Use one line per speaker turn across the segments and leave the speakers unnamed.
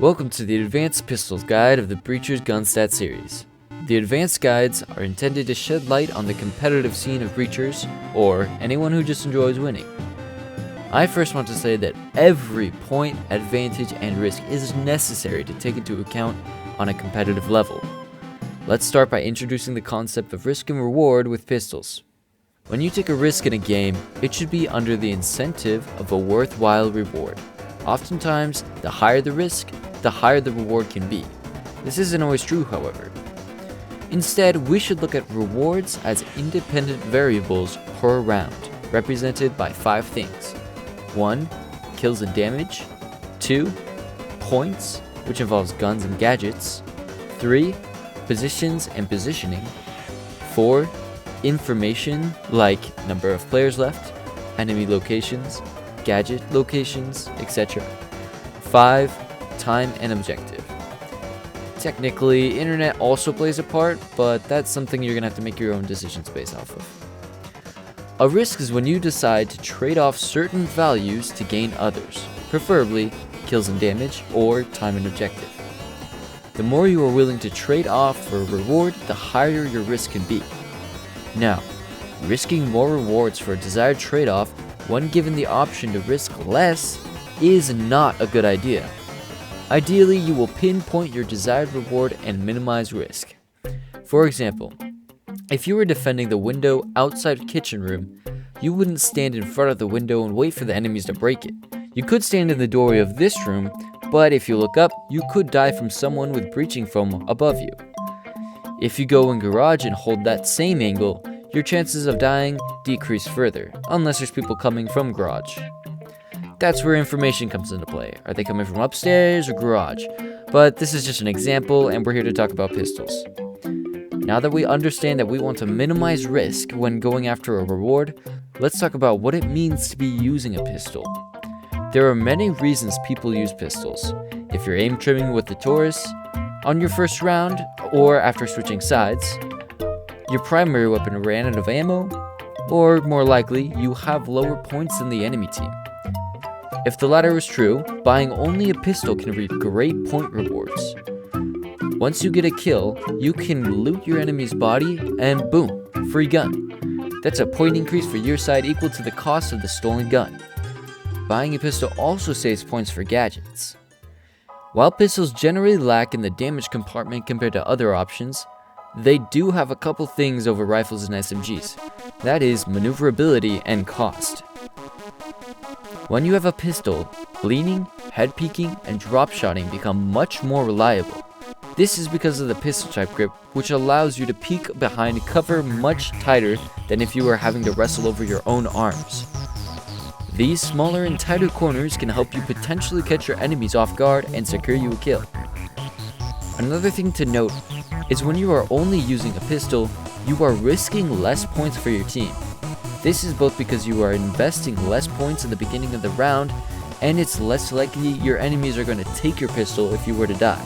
Welcome to the Advanced Pistols Guide of the Breacher's Gun Stat series. The advanced guides are intended to shed light on the competitive scene of breachers, or anyone who just enjoys winning. I first want to say that every point, advantage, and risk is necessary to take into account on a competitive level. Let's start by introducing the concept of risk and reward with pistols. When you take a risk in a game, it should be under the incentive of a worthwhile reward. Oftentimes, the higher the risk, the higher the reward can be. This isn't always true, however. Instead, we should look at rewards as independent variables per round, represented by 5 things. 1. Kills and damage. 2. Points, which involves guns and gadgets. 3. Positions and positioning. 4. Information, like number of players left, enemy locations, gadget locations, etc. 5. Time and objective. Technically, internet also plays a part, but that's something you're going to have to make your own decisions based off of. A risk is when you decide to trade off certain values to gain others, preferably kills and damage or time and objective. The more you are willing to trade off for a reward, the higher your risk can be. Now, risking more rewards for a desired trade-off when given the option to risk less is not a good idea. Ideally, you will pinpoint your desired reward and minimize risk. For example, if you were defending the window outside kitchen room, you wouldn't stand in front of the window and wait for the enemies to break it. You could stand in the doorway of this room, but if you look up, you could die from someone with breaching foam above you. If you go in garage and hold that same angle, your chances of dying decrease further, unless there's people coming from garage. That's where information comes into play. Are they coming from upstairs or garage? But this is just an example, and we're here to talk about pistols. Now that we understand that we want to minimize risk when going after a reward, let's talk about what it means to be using a pistol. There are many reasons people use pistols. If you're aim trimming with the Taurus, on your first round, or after switching sides, your primary weapon ran out of ammo, or more likely, you have lower points than the enemy team. If the latter is true, buying only a pistol can reap great point rewards. Once you get a kill, you can loot your enemy's body, and boom, free gun. That's a point increase for your side equal to the cost of the stolen gun. Buying a pistol also saves points for gadgets. While pistols generally lack in the damage compartment compared to other options, they do have a couple things over rifles and SMGs. That is maneuverability and cost. When you have a pistol, leaning, head peeking, and drop shotting become much more reliable. This is because of the pistol type grip, which allows you to peek behind cover much tighter than if you were having to wrestle over your own arms. These smaller and tighter corners can help you potentially catch your enemies off guard and secure you a kill. Another thing to note is when you are only using a pistol, you are risking less points for your team. This is both because you are investing less points in the beginning of the round, and it's less likely your enemies are going to take your pistol if you were to die.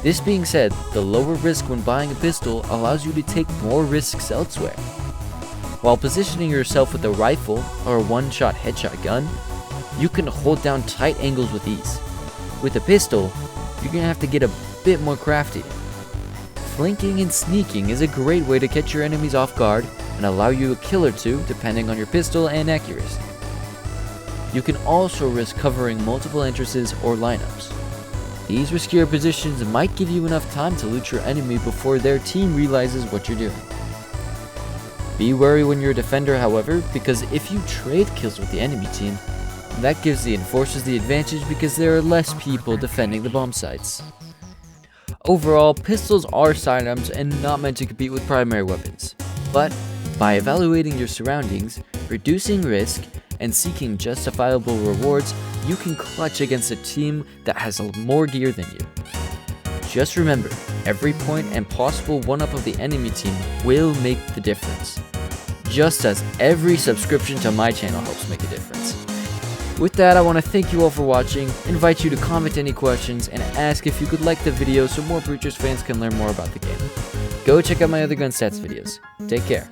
This being said, the lower risk when buying a pistol allows you to take more risks elsewhere. While positioning yourself with a rifle or a one-shot headshot gun, you can hold down tight angles with ease. With a pistol, you're going to have to get a bit more crafty. Flanking and sneaking is a great way to catch your enemies off guard and allow you a kill or two depending on your pistol and accuracy. You can also risk covering multiple entrances or lineups. These riskier positions might give you enough time to loot your enemy before their team realizes what you're doing. Be wary when you're a defender, however, because if you trade kills with the enemy team, that gives the enforcers the advantage because there are less people defending the bomb sites. Overall, pistols are sidearms and not meant to compete with primary weapons. But by evaluating your surroundings, reducing risk, and seeking justifiable rewards, you can clutch against a team that has more gear than you. Just remember, every point and possible one-up of the enemy team will make the difference. Just as every subscription to my channel helps make a difference. With that, I want to thank you all for watching, invite you to comment any questions, and ask if you could like the video so more Breachers fans can learn more about the game. Go check out my other gun stats videos. Take care.